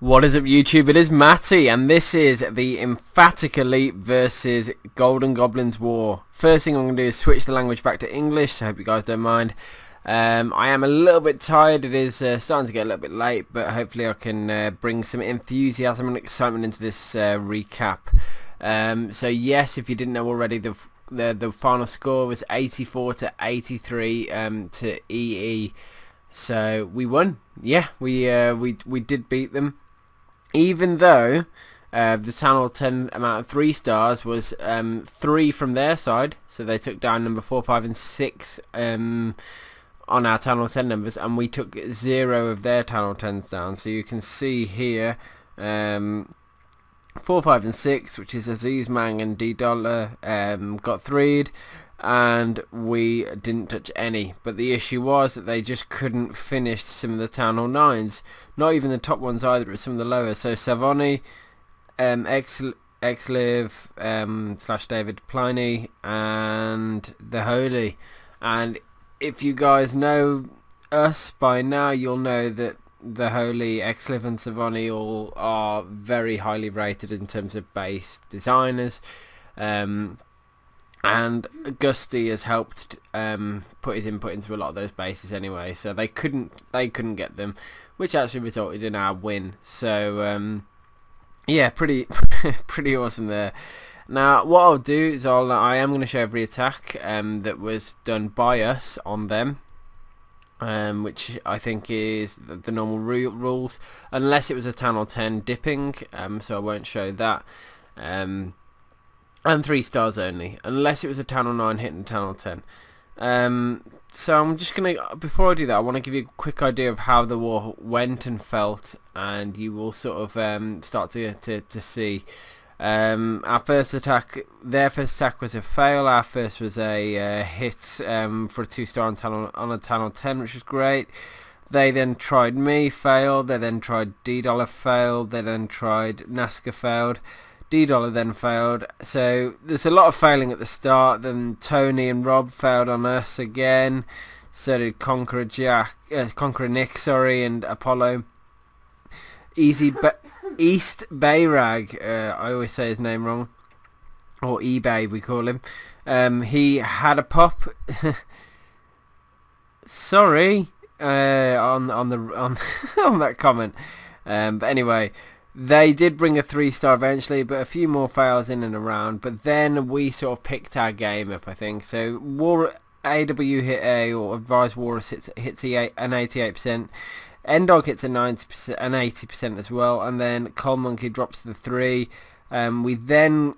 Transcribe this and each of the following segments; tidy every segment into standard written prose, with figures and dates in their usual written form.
What is up, YouTube? It is Matty, and this is the Emphatic Elite versus Golden Goblins War. First thing I'm going to do is switch the language back to English, so I hope you guys don't mind. I am a little bit tired. It is starting to get a little bit late, but hopefully I can bring some enthusiasm and excitement into this recap. So yes, if you didn't know already, the final score was 84 to 83 to EE. So we won. Yeah, we did beat them. Even though the Town Hall 10 amount of 3 stars was 3 from their side, so they took down number 4, 5 and 6 on our Town Hall 10 numbers, and we took 0 of their Town Hall 10s down. So you can see here 4, 5 and 6, which is Aziz, Mang and D Dollar, got 3'd, and we didn't touch any. But the issue was that they just couldn't finish some of the Town Hall 9s, not even the top ones either, but some of the lower. So Savoni, Xliv / David Pliny, and the Holy. And if you guys know us by now, you'll know that the Holy, Xliv and Savoni all are very highly rated in terms of base designers. And Gusty has helped put his input into a lot of those bases anyway, so they couldn't get them, which actually resulted in our win. So yeah, pretty awesome there. Now what I'll do is I am going to show every attack that was done by us on them, which I think is the normal rules, unless it was a Town Hall 10 dipping, so I won't show that. And 3 stars only, unless it was a Town Hall 9 hitting Town Hall 10. So I'm just going to, before I do that, I want to give you a quick idea of how the war went and felt, and you will sort of start to see. Our first attack, their first attack was a fail. Our first was a hit for a 2-star on a Town Hall 10, which was great. They then tried me, failed. They then tried D Dollar, failed. They then tried Nazca, failed. D Dollar then failed. So there's a lot of failing at the start. Then Tony and Rob failed on us again. So did Conqueror Nick, and Apollo. East Bayrag, I always say his name wrong, or eBay we call him. He had a pop. Sorry, on that comment. But anyway. They did bring a 3-star eventually, but a few more fails in and around. But then we sort of picked our game up, I think. So War AW hit A, or Advised Walrus hits an 88%. Endog hits a 90%, an 80% as well, and then Coal Monkey drops to the 3. We then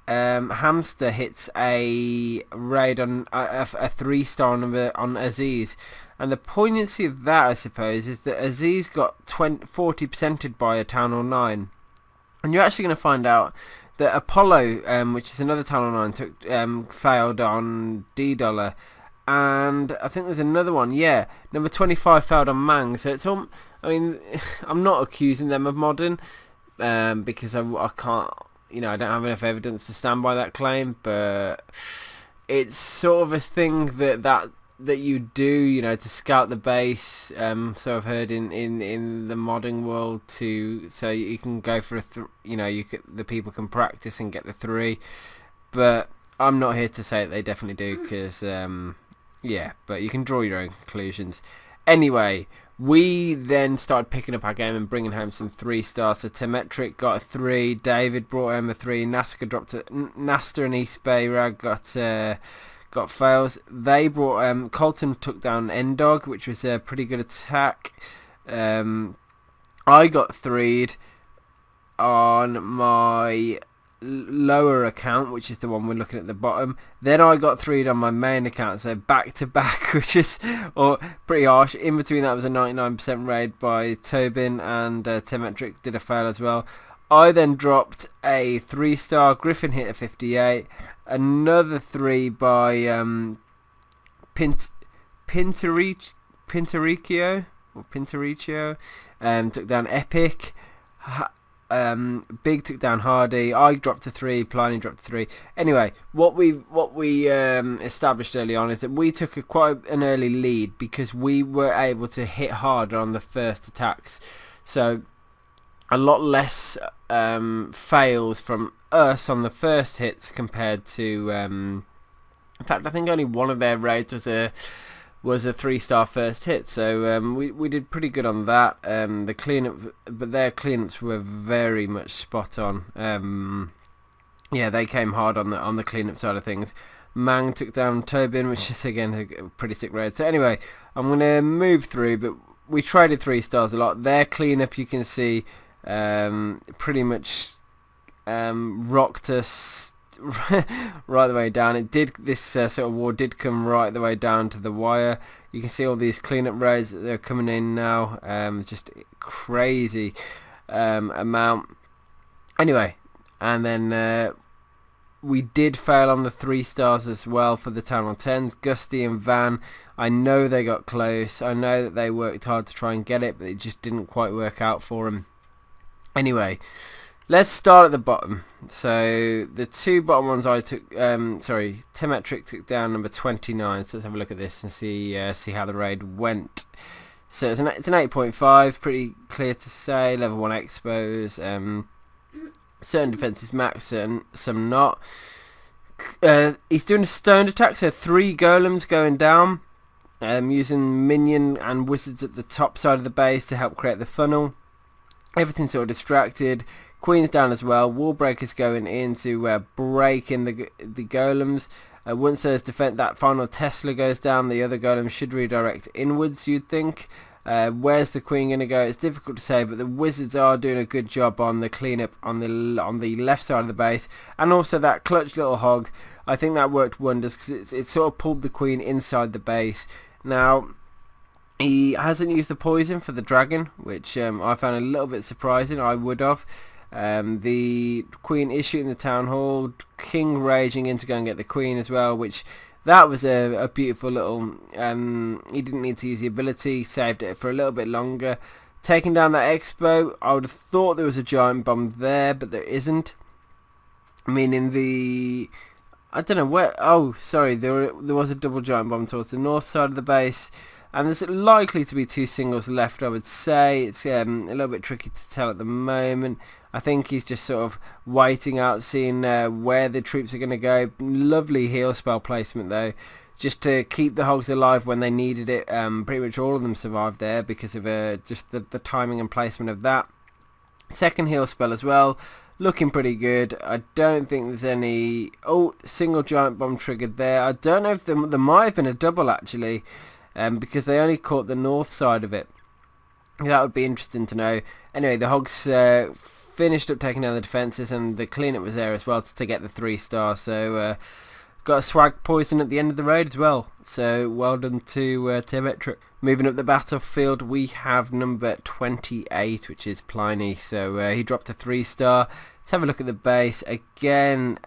Hamster hits a raid on a 3-star number on Aziz. And the poignancy of that, I suppose, is that Aziz got 40%ed by a Town Hall 9. And you're actually going to find out that Apollo, which is another Town Hall 9, failed on D Dollar. And I think there's another one, yeah. Number 25 failed on Mang. So it's all, I mean, I'm not accusing them of modding, because I can't, I don't have enough evidence to stand by that claim. But it's sort of a thing that you do, to scout the base. So I've heard in the modding world, so you can go for the people can practice and get the 3. But I'm not here to say that they definitely do, because yeah, but you can draw your own conclusions. Anyway, we then started picking up our game and bringing home some 3-stars. So Temetric got a 3, David brought home a 3, Nazca dropped a, Nasta and East Bayrag got fails. They brought Colton took down Endog, which was a pretty good attack. I got 3'd on my lower account, which is the one we're looking at the bottom. Then I got 3'd on my main account, so back to back, which is pretty harsh. In between that was a 99% raid by Tobin, and Temetric did a fail as well. I then dropped a 3-star. Griffin hit a 58. Another 3 by Pintaricchio, took down Epic. Big took down Hardy. I dropped a 3. Pliny dropped a 3. Anyway, what we established early on is that we took quite an early lead because we were able to hit harder on the first attacks. So a lot less fails from us on the first hits compared to in fact I think only one of their raids was a 3-star first hit, so we did pretty good on that. The cleanup, but their cleanups were very much spot on. Yeah, they came hard on the cleanup side of things. Mang took down Tobin, which is again a pretty sick raid. So anyway, I'm gonna move through, but we traded 3 stars a lot. Their cleanup, you can see, pretty much rocked us right the way down. It did. This sort of war did come right the way down to the wire. You can see all these cleanup raids that are coming in now. Just crazy amount. Anyway, and then we did fail on the 3 stars as well for the Town Hall 10s. Gusty and Van, I know they got close. I know that they worked hard to try and get it, but it just didn't quite work out for them. Anyway, let's start at the bottom. So the 2 bottom ones I took, Temetric took down number 29. So let's have a look at this and see how the raid went. So it's an 8.5, pretty clear to say. Level 1 expos. Certain defenses max, some not. He's doing a stoned attack, so 3 golems going down. Using minion and wizards at the top side of the base to help create the funnel. Everything's sort of distracted. Queen's down as well. Wallbreaker's going in to break in the golems. Once there's that final Tesla goes down, the other golems should redirect inwards, you'd think. Where's the queen going to go? It's difficult to say, but the wizards are doing a good job on the cleanup on the left side of the base, and also that clutch little hog. I think that worked wonders because it sort of pulled the queen inside the base. Now, he hasn't used the poison for the dragon, which I found a little bit surprising. I would have. The queen is shooting the town hall. King raging in to go and get the queen as well, which that was a beautiful little. He didn't need to use the ability. Saved it for a little bit longer. Taking down that expo. I would have thought there was a giant bomb there, but there isn't. Meaning I don't know where. Oh, sorry. There was a double giant bomb towards the north side of the base. And there's likely to be 2 singles left, I would say. It's a little bit tricky to tell at the moment. I think he's just sort of waiting out, seeing where the troops are going to go. Lovely heal spell placement, though, just to keep the hogs alive when they needed it. Pretty much all of them survived there because of just the timing and placement of that. Second heal spell as well. Looking pretty good. I don't think there's any... Oh, single giant bomb triggered there. I don't know if there might have been a double, actually. Because they only caught the north side of it. That would be interesting to know. Anyway, the hogs finished up taking down the defences, and the cleanup was there as well to get the 3 stars. So got a swag poison at the end of the raid as well. So well done to Temetric. Moving up the battlefield, we have number 28, which is Pliny. So he dropped a 3 star. Let's have a look at the base again.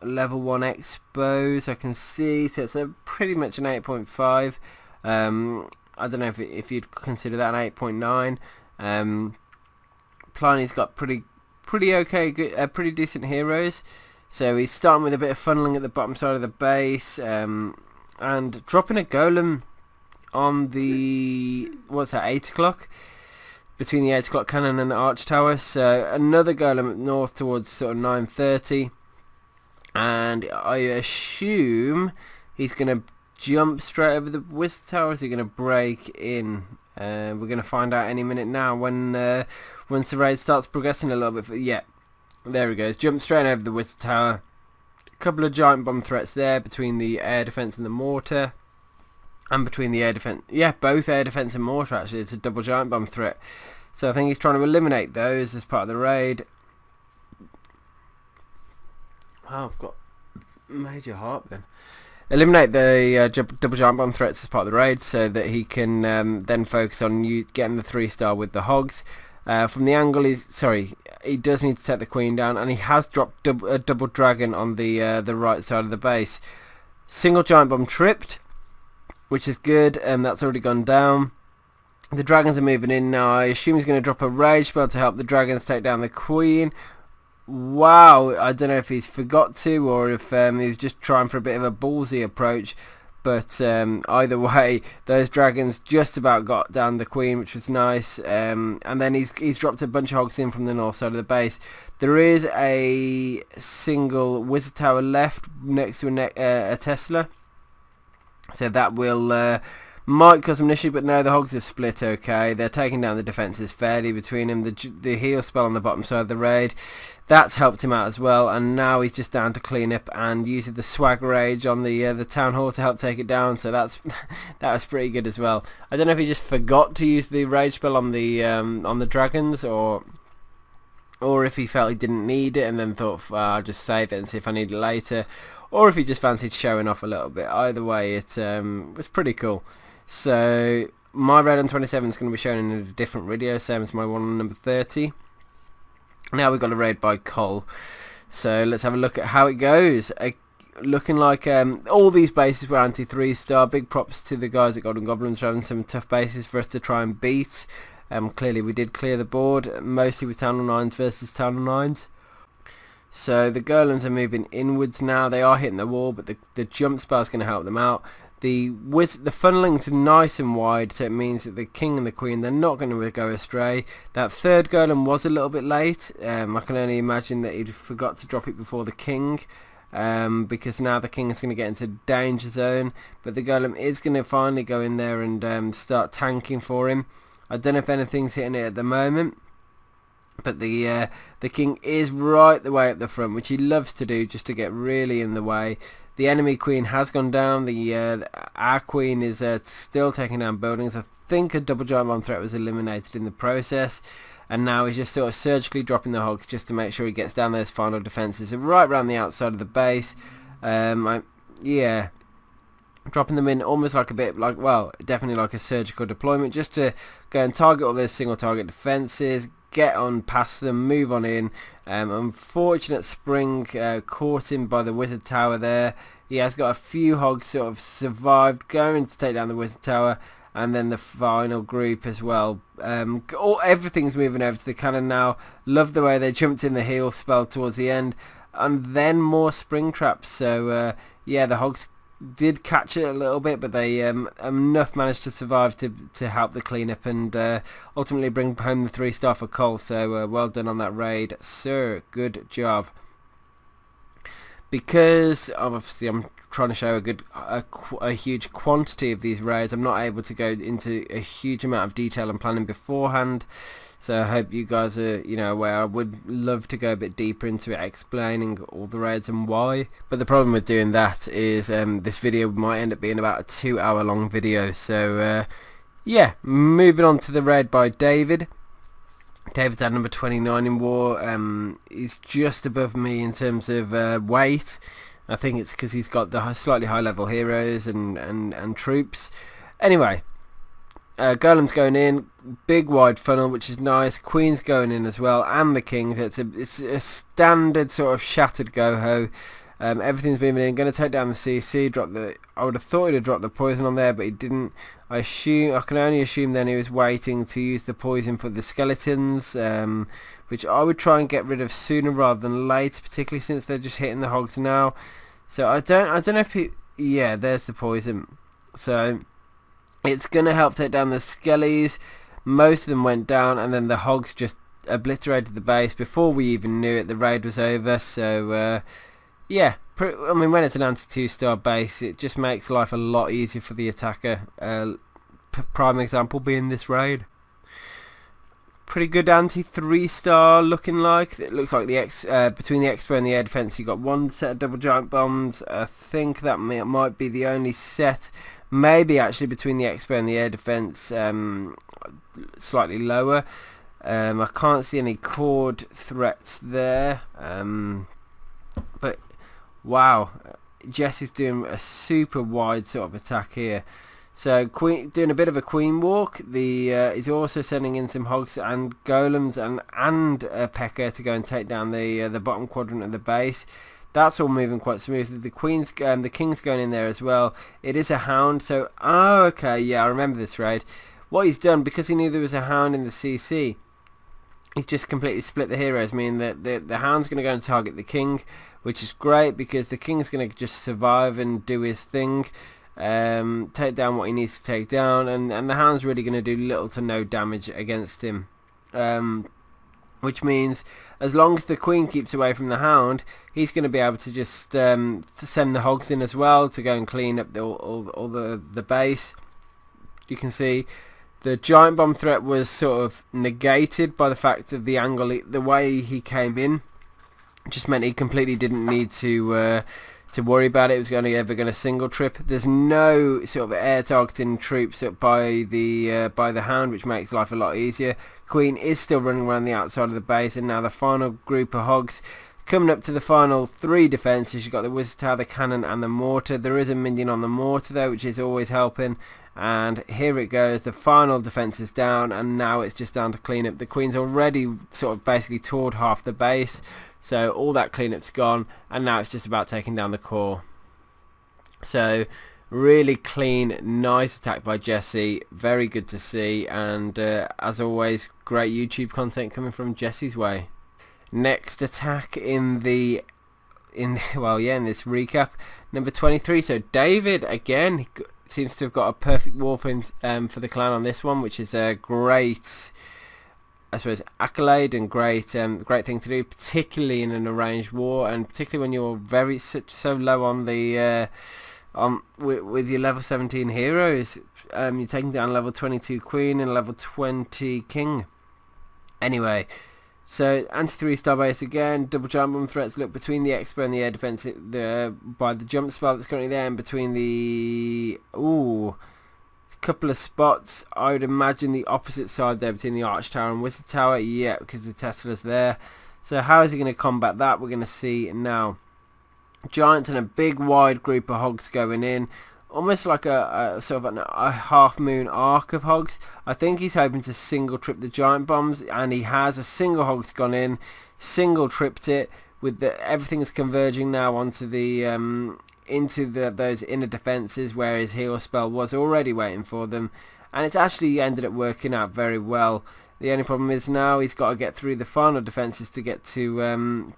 Level 1 expos I can see, so it's pretty much an 8.5. I don't know if you'd consider that an 8.9. Pliny's got pretty okay, good, pretty decent heroes. So he's starting with a bit of funneling at the bottom side of the base, and dropping a golem on the 8 o'clock, between the 8 o'clock cannon and the arch tower. So another golem up north towards sort of 9:30. And I assume he's going to jump straight over the wizard tower. Is he going to break in? We're going to find out any minute now once the raid starts progressing a little bit. Yeah, there he goes. Jump straight over the wizard tower. A couple of giant bomb threats there between the air defense and the mortar. And between the air defense. Yeah, both air defense and mortar, actually. It's a double giant bomb threat. So I think he's trying to eliminate those as part of the raid. Wow, I've got major heartburn. Eliminate the double giant bomb threats as part of the raid, so that he can then focus on getting the 3 star with the hogs. From the angle, he does need to take the queen down, and he has dropped a double dragon on the right side of the base. Single giant bomb tripped, which is good, and that's already gone down. The dragons are moving in now. I assume he's going to drop a rage spell to help the dragons take down the queen. Wow, I don't know if he's forgot to, or if he was just trying for a bit of a ballsy approach, But either way, those dragons just about got down the queen, which was nice. And then he's dropped a bunch of hogs in from the north side of the base. There is a single wizard tower left next to a Tesla, so that will might cause some issue. But no, the hogs are split okay. They're taking down the defences fairly between him. The heal spell on the bottom side of the raid, that's helped him out as well. And now he's just down to clean up and using the swag rage on the town hall to help take it down. So that was pretty good as well. I don't know if he just forgot to use the rage spell on the dragons, or if he felt he didn't need it and then thought, I'll just save it and see if I need it later, or if he just fancied showing off a little bit. Either way, it was pretty cool. So my raid on 27 is going to be shown in a different video, same as my one on number 30. Now we've got a raid by Cole, so let's have a look at how it goes. Looking like all these bases were anti 3-star. Big props to the guys at Golden Goblins for having some tough bases for us to try and beat. Clearly we did clear the board, mostly with Town Hall 9s versus Town Hall 9s. So the golems are moving inwards now. They are hitting the wall, but the jump spell is going to help them out. The funneling's nice and wide, so it means that the king and the queen, they're not going to go astray. That third golem was a little bit late. I can only imagine that he forgot to drop it before the king, because now the king is going to get into danger zone. But the golem is going to finally go in there and start tanking for him. I don't know if anything's hitting it at the moment, but the king is right the way up the front, which he loves to do just to get really in the way. The enemy queen has gone down. Our queen is still taking down buildings. I think a double giant bomb threat was eliminated in the process, and now he's just sort of surgically dropping the hogs just to make sure he gets down those final defences right around the outside of the base. Yeah, dropping them in almost like a bit like, well, definitely like a surgical deployment, just to go and target all those single target defences, get on past them, move on in. Unfortunate spring caught him by the wizard tower there. He has got a few hogs sort of survived, going to take down the wizard tower, and then the final group as well. Everything's moving over to the cannon now. Love the way they jumped in the heal spell towards the end, and then more spring traps. So yeah, the hogs did catch it a little bit, but they enough managed to survive to help the cleanup and ultimately bring home the 3-star for Cole. So well done on that raid, sir. Good job. Because obviously I'm trying to show a huge quantity of these raids, I'm not able to go into a huge amount of detail and planning beforehand. So I hope you guys are, aware. I would love to go a bit deeper into it, explaining all the raids and why. But the problem with doing that is this video might end up being about a 2-hour long video. So yeah, moving on to the raid by David. David's at number 29 in war. He's just above me in terms of weight. I think it's because he's got the slightly high level heroes and troops. Anyway, golem's going in, big wide funnel, which is nice. Queen's going in as well, and the king. So it's a standard sort of shattered go-ho. Everything's moving in. Going to take down the CC. I would have thought he'd have dropped the poison on there, but he didn't. I can only assume then he was waiting to use the poison for the skeletons, which I would try and get rid of sooner rather than later, particularly since they're just hitting the hogs now. So I don't know if yeah, there's the poison. So it's going to help take down the skellies. Most of them went down, and then the hogs just obliterated the base before we even knew it. The raid was over. So yeah, I mean, when it's an anti-2-star base, it just makes life a lot easier for the attacker. Prime example being this raid. Pretty good anti-3-star looking like. It looks like between the Expo and the air defense, you got one set of double giant bombs. I think that might be the only set. Maybe actually between the Expo and the air defense, slightly lower. I can't see any cord threats there. But wow, Jesse's doing a super wide sort of attack here. So Queen doing a bit of a queen walk. He's also sending in some hogs and golems and a P.E.K.K.A. to go and take down the bottom quadrant of the base. That's all moving quite smoothly. The king's going in there as well. It is a hound. So okay, yeah, I remember this raid. What he's done, because he knew there was a hound in the CC, he's just completely split the heroes, meaning that the hound's going to go and target the king, which is great because the king's going to just survive and do his thing. take down what he needs to take down, and the hound's really going to do little to no damage against him. Which means as long as the queen keeps away from the hound, he's going to be able to just send the hogs in as well to go and clean up all the base. You can see the giant bomb threat was sort of negated by the fact of the angle, the way he came in. Just meant he completely didn't need to worry about it. It was ever going to single trip. There's no sort of air targeting troops up by the hound, which makes life a lot easier. Queen is still running around the outside of the base, and now the final group of hogs coming up to the final 3 defences. You've got the wizard tower, the cannon, and the mortar. There is a minion on the mortar though, which is always helping. And here it goes, the final defence is down, and now it's just down to clean up. The queen's already sort of basically toured half the base, so all that cleanup's gone, and now it's just about taking down the core. So really clean, nice attack by Jesse, very good to see, and as always, great YouTube content coming from Jesse's way. Next attack in this recap, number 23. So David again seems to have got a perfect war for the clan on this one, which is a great, I suppose, accolade and great thing to do, particularly in an arranged war, and particularly when you're so low on the with your level 17 heroes. You're taking down level 22 queen and level 20 king. Anyway, so anti-3-star base again, double giant bomb threats. Look, between the expo and the air defense, by the jump spot that's currently there, and between the couple of spots, I would imagine the opposite side there between the arch tower and wizard tower. Yeah, because the Tesla's there. So how is he going to combat that? We're going to see now. Giants and a big wide group of hogs going in, almost like a sort of a half moon arc of hogs. I think he's hoping to single trip the giant bombs, and he has. A single hog's gone in, single tripped it, with everything's converging now onto the into those inner defences where his heal spell was already waiting for them, and it's actually ended up working out very well. The only problem is now he's got to get through the final defences to get to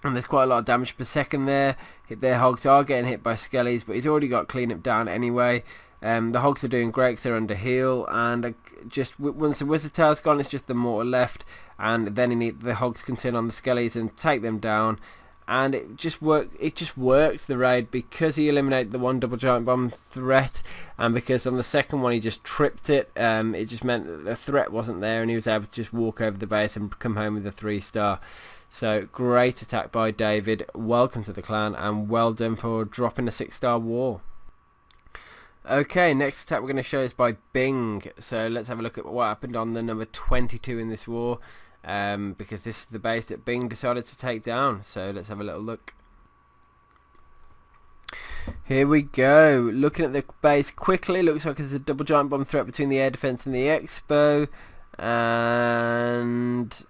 and there's quite a lot of damage per second there. Their hogs are getting hit by skellies, but he's already got cleanup down anyway. The hogs are doing great because they're under heal, and just once the wizard tower's gone, it's just the mortar left, and then the hogs can turn on the skellies and take them down. And it just worked. It just worked, the raid, because he eliminated the one double giant bomb threat, and because on the second one he just tripped it. It just meant that the threat wasn't there, and he was able to just walk over the base and come home with a 3-star. So great attack by David. Welcome to the clan, and well done for dropping a 6-star war. Okay, next attack we're going to show is by Bing. So let's have a look at what happened on the number 22 in this war, because this is the base that Bing decided to take down. So let's have a little look. Here we go. Looking at the base quickly, looks like there's a double giant bomb threat between the air defense and the expo, and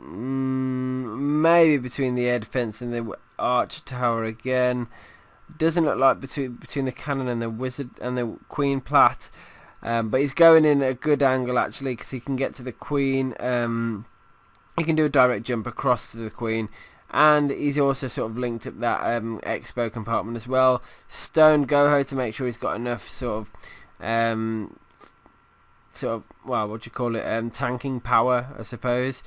maybe between the air defense and the arch tower again. Doesn't look like between the cannon and the wizard and the queen plat, but he's going in at a good angle actually, because he can get to the queen. He can do a direct jump across to the queen, and he's also sort of linked up that expo compartment as well. Stone Goho to make sure he's got enough sort of well, what do you call it, tanking power, I suppose.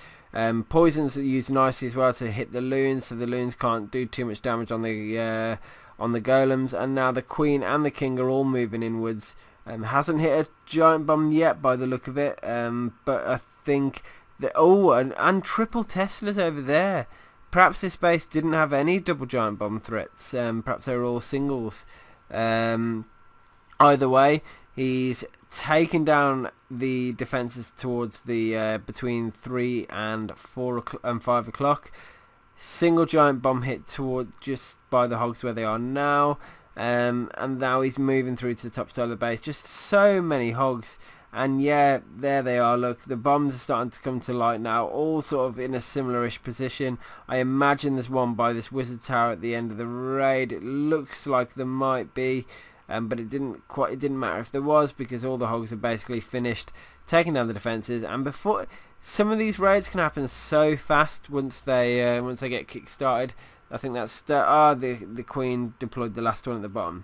Poisons are used nicely as well to hit the loons, so the loons can't do too much damage on the golems. And now the queen and the king are all moving inwards. Hasn't hit a giant bomb yet by the look of it, but I think that and triple Teslas over there. Perhaps this base didn't have any double giant bomb threats. Perhaps they were all singles. Either way, he's taken down the defences towards the between 3 and 5 o'clock. Single giant bomb hit toward just by the hogs where they are now, and now he's moving through to the top side of the base. Just so many hogs, and yeah, there they are. Look, the bombs are starting to come to light now, all sort of in a similar-ish position. I imagine there's one by this wizard tower at the end of the raid. It looks like there might be. But it didn't matter if there was, because all the hogs are basically finished taking down the defences. And before, some of these raids can happen so fast once they get kick started. I think that's the queen deployed the last one at the bottom.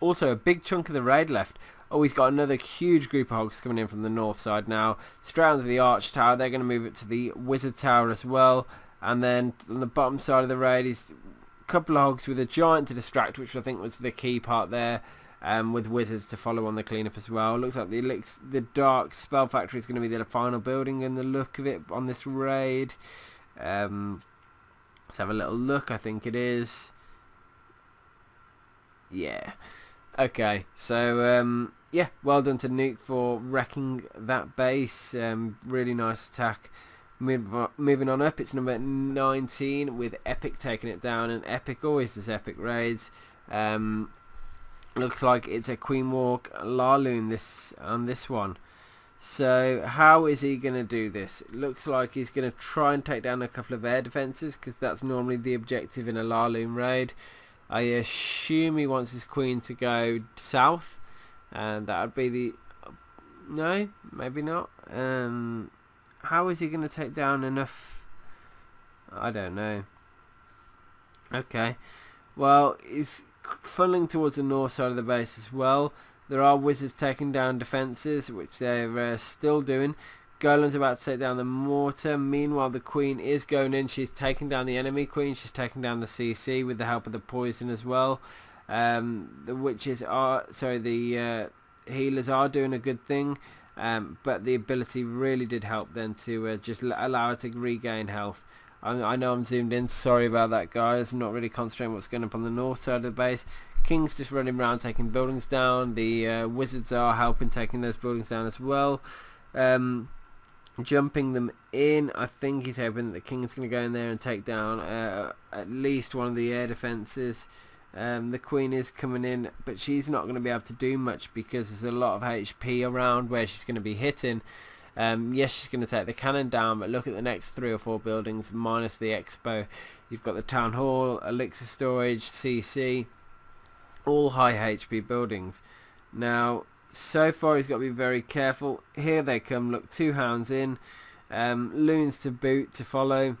Also, a big chunk of the raid left. Oh, he's got another huge group of hogs coming in from the north side now. Straight onto the arch tower. They're going to move it to the wizard tower as well. And then on the bottom side of the raid is a couple of hogs with a giant to distract, which I think was the key part there. With wizards to follow on the cleanup as well. Looks like the dark spell factory is going to be the final building in the look of it on this raid. Let's have a little look. I think it is. Yeah. Okay. So yeah, well done to Nuke for wrecking that base. Really nice attack. Moving on up, it's number 19 with Epic taking it down, and Epic always does epic raids. Looks like it's a Queen Walk Larloon on this one. So how is he going to do this? It looks like he's going to try and take down a couple of air defences, because that's normally the objective in a Larloon raid. I assume he wants his queen to go south, and that would be the... No, maybe not. How is he going to take down enough? I don't know. Okay. Well, he's funneling towards the north side of the base as well. There are wizards taking down defences, which they're still doing. Golan's about to take down the mortar. Meanwhile, the queen is going in. She's taking down the enemy queen. She's taking down the CC with the help of the poison as well. The witches are... Sorry, the healers are doing a good thing. But the ability really did help then to just allow her to regain health. I know I'm zoomed in, sorry about that guys, I'm not really concentrating what's going up on the north side of the base. King's just running around taking buildings down, the wizards are helping taking those buildings down as well. Jumping them in, I think he's hoping that the King's going to go in there and take down at least one of the air defences. The Queen is coming in, but she's not going to be able to do much because there's a lot of HP around where she's going to be hitting. Yes, she's going to take the cannon down, but look at the next 3 or 4 buildings minus the expo. You've got the town hall, elixir storage, CC, all high HP buildings. Now, so far he's got to be very careful. Here they come, look, 2 hounds in, loons to boot to follow,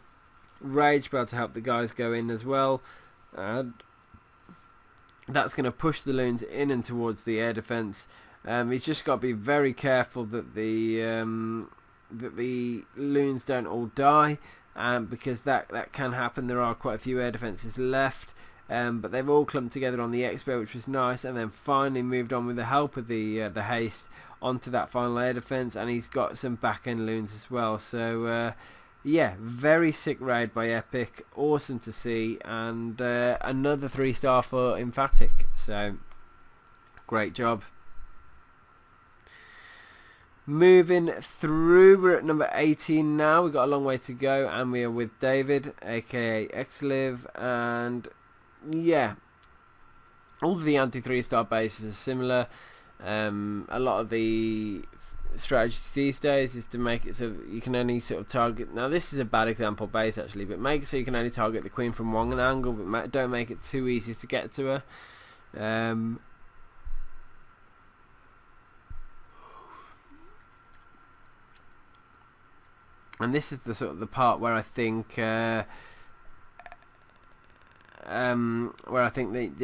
rage bell to help the guys go in as well, and that's going to push the loons in and towards the air defence. He's just got to be very careful that the loons don't all die, because that can happen. There are quite a few air defences left, but they've all clumped together on the expo, which was nice, and then finally moved on with the help of the haste onto that final air defence, and he's got some back end loons as well. So yeah, very sick raid by Epic, awesome to see, and another 3-star for Emphatic. So great job. Moving through, we're at number 18 now. We've got a long way to go, and we are with David, aka Xliv, and yeah, all of the anti-3-star bases are similar. A lot of the strategies these days is to make it so that you can only sort of target... Now this is a bad example base actually, but make it so you can only target the queen from one angle, but don't make it too easy to get to her. And this is the sort of the part where I think the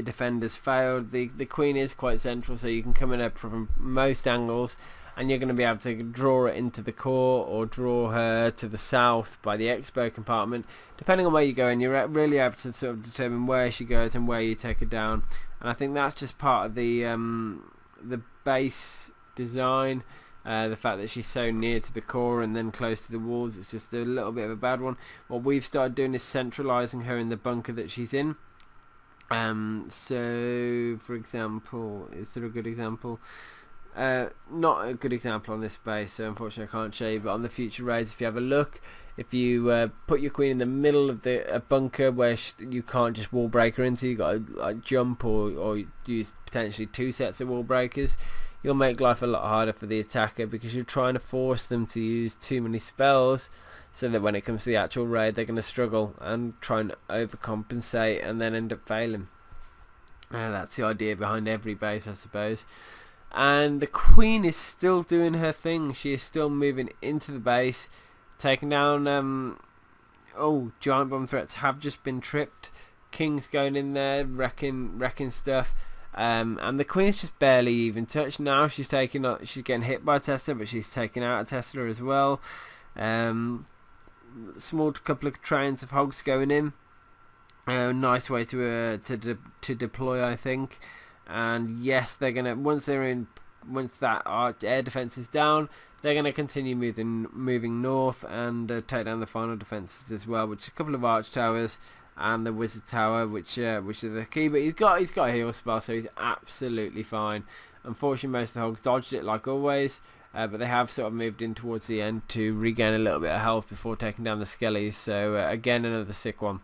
defenders failed. The queen is quite central, so you can come in up from most angles, and you're going to be able to draw it into the core or draw her to the south by the expo compartment. Depending on where you go, and you're really able to sort of determine where she goes and where you take her down. And I think that's just part of the base design. The fact that she's so near to the core and then close to the walls, it's just a little bit of a bad one. What we've started doing is centralising her in the bunker that she's in. So, for example, is there a good example? Not a good example on this base, so unfortunately I can't show you, but on the future raids, if you have a look, if you put your queen in the middle of a bunker where you can't just wall break her into, you've got to like, jump or use potentially 2 sets of wall breakers, you'll make life a lot harder for the attacker, because you're trying to force them to use too many spells, so that when it comes to the actual raid they're going to struggle and try and overcompensate and then end up failing. That's the idea behind every base, I suppose. And the queen is still doing her thing. She is still moving into the base, taking down giant bomb threats have just been tripped. King's going in there wrecking stuff. and the Queen's just barely even touched. Now she's getting hit by Tesla, but she's taking out a Tesla as well. Small couple of trains of hogs going in. Nice way to deploy, I think. And yes, they're gonna once that air defense is down, they're gonna continue moving north and take down the final defenses as well, which is a couple of arch towers and the wizard tower, which are the key. But he's got a heal spell, so he's absolutely fine. Unfortunately, most of the hogs dodged it like always, but they have sort of moved in towards the end to regain a little bit of health before taking down the skellies. So again, another sick one.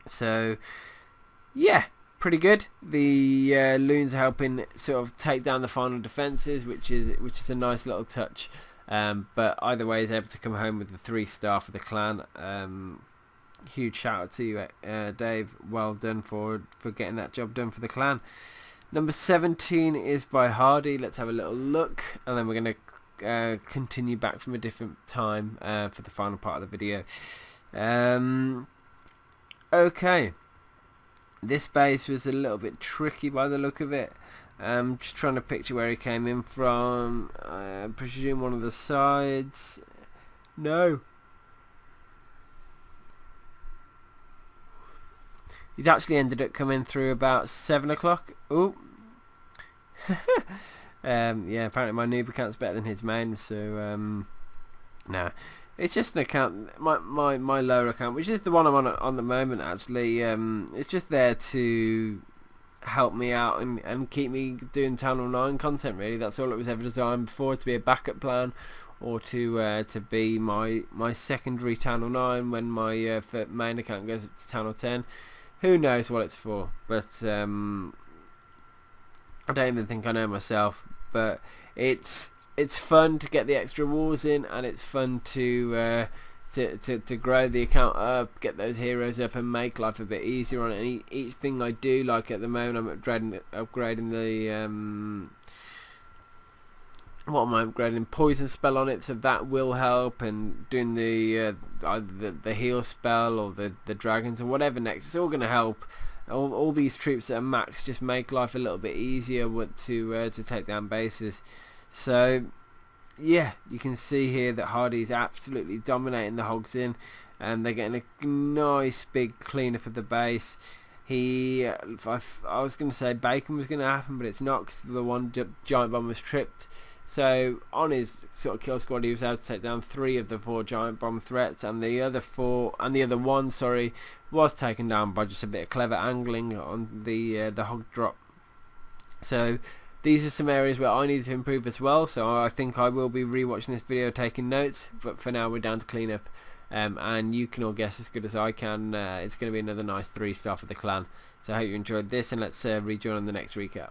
So yeah, pretty good. The loons are helping sort of take down the final defences, which is a nice little touch. But either way, he's able to come home with the 3-star for the clan. Huge shout out to you, Dave. Well done for getting that job done for the clan. Number 17 is by Hardy. Let's have a little look, and then we're going to continue back from a different time for the final part of the video. Okay, this base was a little bit tricky by the look of it. Just trying to picture where he came in from. I presume one of the sides. No. He's actually ended up coming through about 7 o'clock. Ooh. Yeah, apparently my noob account's better than his main, so no. It's just an account, my lower account, which is the one I'm on the moment actually. It's just there to help me out and keep me doing Town Hall 9 content, really. That's all it was ever designed for, to be a backup plan, or to be my secondary Town Hall 9 when my main account goes up to Town Hall 10. Who knows what it's for, but I don't even think I know myself. But it's fun to get the extra wars in, and it's fun to grow the account up, get those heroes up, and make life a bit easier on it. And each thing I do, like at the moment, I'm upgrading the what am I upgrading? Poison spell on it, so that will help, and doing the heal spell or the dragons or whatever next. It's all going to help. All these troops that are max just make life a little bit easier to take down bases. So yeah, you can see here that Hardy's absolutely dominating the hogs in, and they're getting a nice big cleanup of the base. I was going to say bacon was going to happen, but it's not, because the one giant bomb was tripped. So on his sort of kill squad, he was able to take down 3 of the 4 giant bomb threats, and the other one, was taken down by just a bit of clever angling on the hog drop. So these are some areas where I need to improve as well. So I think I will be rewatching this video, taking notes. But for now, we're down to clean up, and you can all guess as good as I can. It's going to be another nice 3-star for the clan. So I hope you enjoyed this, and let's rejoin on the next recap.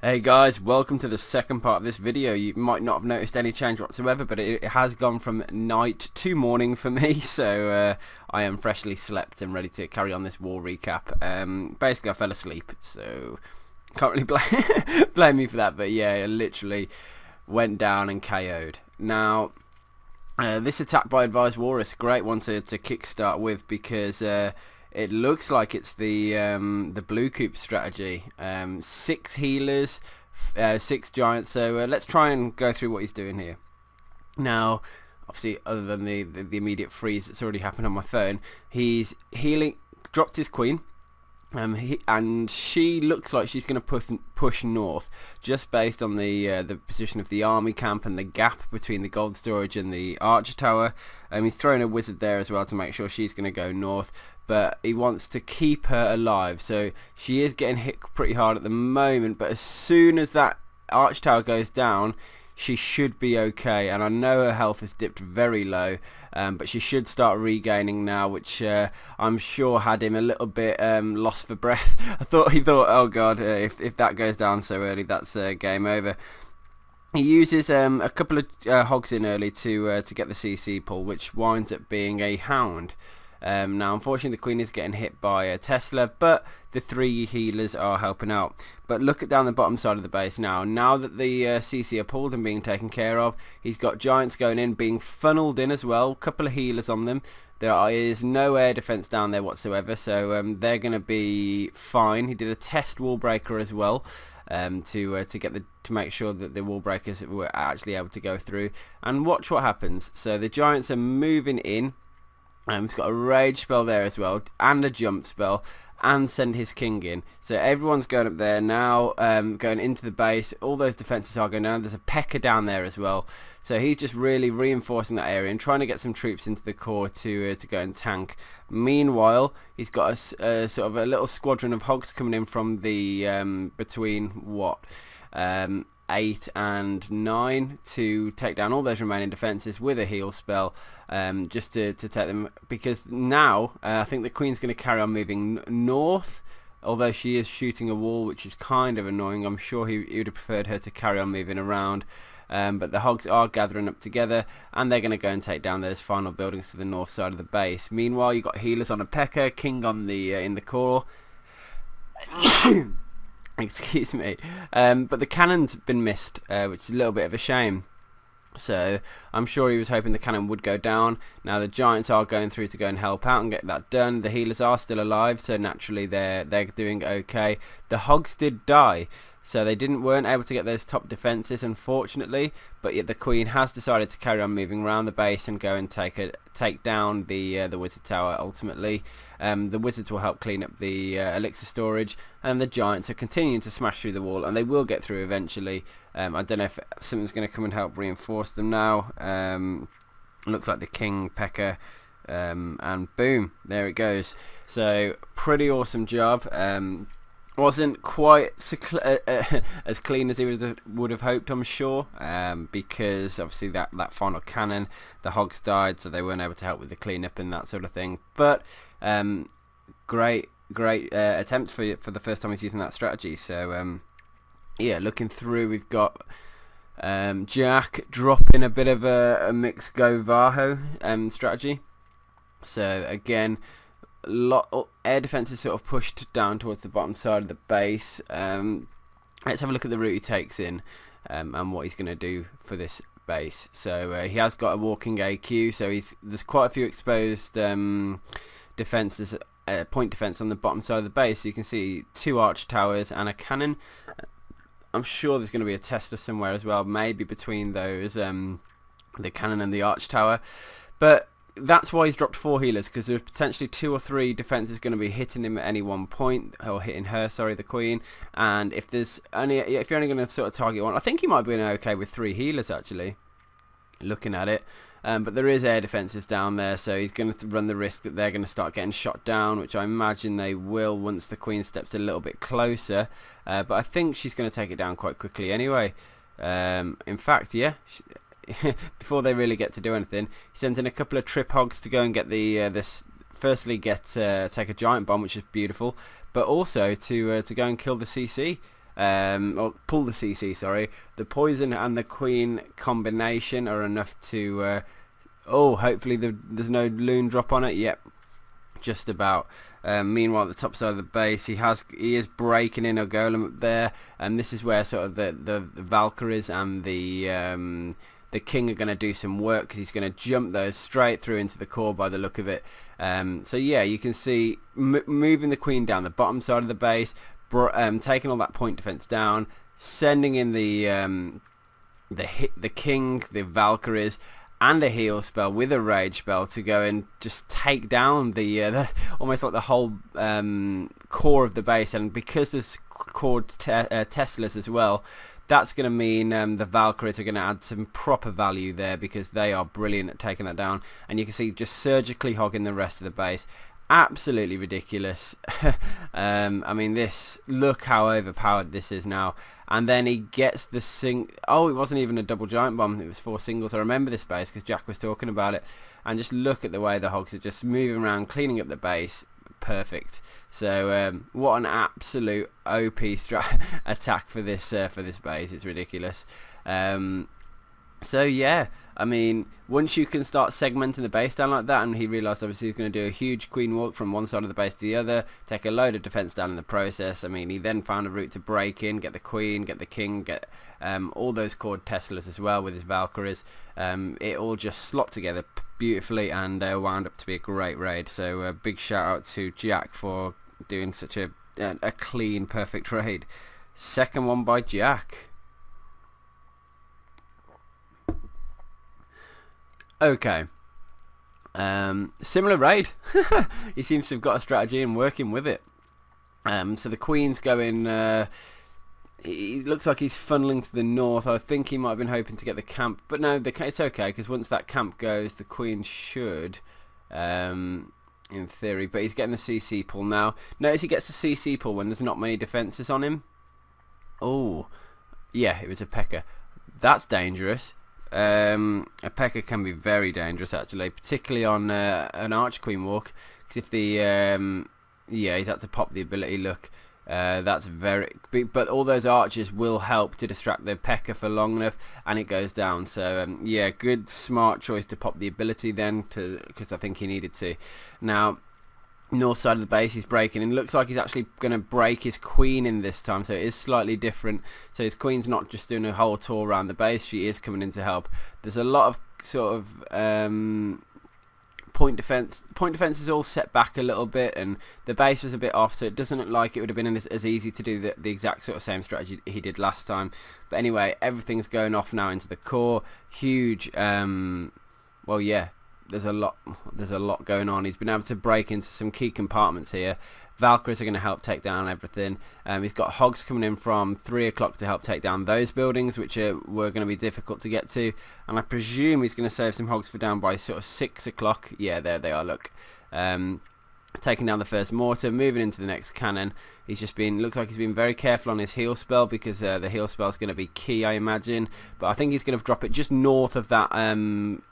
Hey guys, welcome to the second part of this video. You might not have noticed any change whatsoever, but it has gone from night to morning for me, so I am freshly slept and ready to carry on this war recap. Basically I fell asleep, so can't really blame me for that, but yeah, it literally went down and KO'd. Now, this attack by Advised War is a great one to kickstart with, because it looks like it's the blue coop strategy. 6 healers, 6 giants. So let's try and go through what he's doing here. Now, obviously, other than the immediate freeze that's already happened on my phone, he's healing. Dropped his queen. And she looks like she's going to push north, just based on the position of the army camp and the gap between the gold storage and the archer tower. He's throwing a wizard there as well to make sure she's going to go north, but he wants to keep her alive, so she is getting hit pretty hard at the moment. But as soon as that arch tower goes down, she should be okay, and I know her health has dipped very low, but she should start regaining now, which I'm sure had him a little bit lost for breath. He thought, oh god, if that goes down so early, that's game over. He uses a couple of hogs in early to get the CC pull, which winds up being a hound. Now unfortunately the queen is getting hit by a Tesla, but the 3 healers are helping out. But look at down the bottom side of the base now. Now that the CC are pulled and being taken care of, he's got giants going in, being funneled in as well, couple of healers on them. There is no air defense down there whatsoever, so they're going to be fine. He did a test wall breaker as well, to make sure that the wall breakers were actually able to go through. And watch what happens. So the giants are moving in. He's got a rage spell there as well, and a jump spell, and send his king in. So everyone's going up there now, going into the base. All those defences are going down. There's a P.E.K.K.A down there as well. So he's just really reinforcing that area and trying to get some troops into the core to go and tank. Meanwhile, he's got a sort of a little squadron of hogs coming in from the between what 8 and 9 to take down all those remaining defences with a heal spell, just to take them, because now I think the queen's going to carry on moving north, although she is shooting a wall, which is kind of annoying. I'm sure he would have preferred her to carry on moving around, but the hogs are gathering up together and they're going to go and take down those final buildings to the north side of the base. Meanwhile, you've got healers on a P.E.K.K.A, king on the in the core. Excuse me, but the cannon's been missed, which is a little bit of a shame. So I'm sure he was hoping the cannon would go down. Now the giants are going through to go and help out and get that done. The healers are still alive, so naturally they're doing okay. The hogs did die, so they weren't able to get those top defences, unfortunately. But yet the queen has decided to carry on moving around the base and go and take down the wizard tower ultimately. The wizards will help clean up the elixir storage, and the giants are continuing to smash through the wall, and they will get through eventually. I don't know if something's going to come and help reinforce them now. Looks like the king P.E.K.K.A, and boom, there it goes. So pretty awesome job. Wasn't quite as clean as he would have hoped, I'm sure, because obviously that final cannon, the hogs died, so they weren't able to help with the cleanup and that sort of thing. But great attempt for the first time he's using that strategy. So yeah, looking through, we've got Jack dropping a bit of a mixed go Vaho strategy. So again, air defense is sort of pushed down towards the bottom side of the base. Let's have a look at the route he takes in, and what he's going to do for this base. So he has got a walking AQ, so there's quite a few exposed defences, point defence on the bottom side of the base. So you can see 2 arch towers and a cannon. I'm sure there's going to be a Tesla somewhere as well, maybe between those, the cannon and the arch tower. But that's why he's dropped 4 healers, because there's potentially 2 or 3 defences going to be hitting him at any one point, or hitting her, sorry, the queen. And if you're only going to sort of target one, I think he might be okay with 3 healers actually, looking at it. But there is air defences down there, so he's going to run the risk that they're going to start getting shot down, which I imagine they will once the queen steps a little bit closer. But I think she's going to take it down quite quickly anyway. In fact, yeah, before they really get to do anything, he sends in a couple of trip hogs to go and get firstly take a giant bomb, which is beautiful, but also to go and kill the CC. Or pull the CC, sorry. The poison and the queen combination are enough to hopefully there's no loon drop on it. Yep, just about. Meanwhile, at the top side of the base, he is breaking in a golem up there, and this is where sort of the Valkyries and the king are going to do some work, because he's going to jump those straight through into the core by the look of it. So yeah, you can see moving the queen down the bottom side of the base, taking all that point defense down, sending in the king, the Valkyries, and a heal spell with a rage spell to go and just take down the almost like the whole core of the base. And because there's core Teslas as well, that's going to mean the Valkyries are going to add some proper value there, because they are brilliant at taking that down. And you can see just surgically hogging the rest of the base. Absolutely ridiculous. I mean, look how overpowered this is now. And then he gets the it wasn't even a double giant bomb, it was 4 singles. I remember this base because Jack was talking about it. And just look at the way the hogs are just moving around, cleaning up the base. Perfect. So what an absolute OP attack for this base. It's ridiculous. So yeah, I mean, once you can start segmenting the base down like that, and he realised obviously he was going to do a huge queen walk from one side of the base to the other, take a load of defence down in the process. I mean, he then found a route to break in, get the queen, get the king, get all those cord Teslas as well with his Valkyries. It all just slopped together beautifully and wound up to be a great raid. So a big shout out to Jack for doing such a clean, perfect raid. Second one by Jack. Okay. Similar raid. He seems to have got a strategy and working with it. So the queen's going... it looks like he's funneling to the north. I think he might have been hoping to get the camp. But no, it's okay, because once that camp goes, the queen should... in theory. But he's getting the CC pull now. Notice he gets the CC pull when there's not many defences on him. Oh, yeah, it was a P.E.K.K.A. That's dangerous. A P.E.K.K.A. can be very dangerous actually, particularly on an Arch Queen walk, because if the yeah, he's had to pop the ability. Look, that's very big, but all those archers will help to distract the P.E.K.K.A. for long enough, and it goes down. So yeah, good smart choice to pop the ability then, because I think he needed to. Now, north side of the base he's breaking, and looks like he's actually going to break his queen in this time, so it is slightly different. So his queen's not just doing a whole tour around the base, she is coming in to help. There's a lot of sort of point defense is all set back a little bit, and the base was a bit off, so it doesn't look like it would have been as easy to do the exact sort of same strategy he did last time. But anyway, everything's going off now into the core. Huge well, yeah, there's a lot going on. He's been able to break into some key compartments here. Valkyries are going to help take down everything. He's got hogs coming in from 3 o'clock to help take down those buildings, which were going to be difficult to get to. And I presume he's going to save some hogs for down by sort of 6 o'clock. Yeah, there they are, look. Taking down the first mortar, moving into the next cannon. He's just been, looks like he's been very careful on his heal spell, because the heal spell is going to be key, I imagine. But I think he's going to drop it just north of that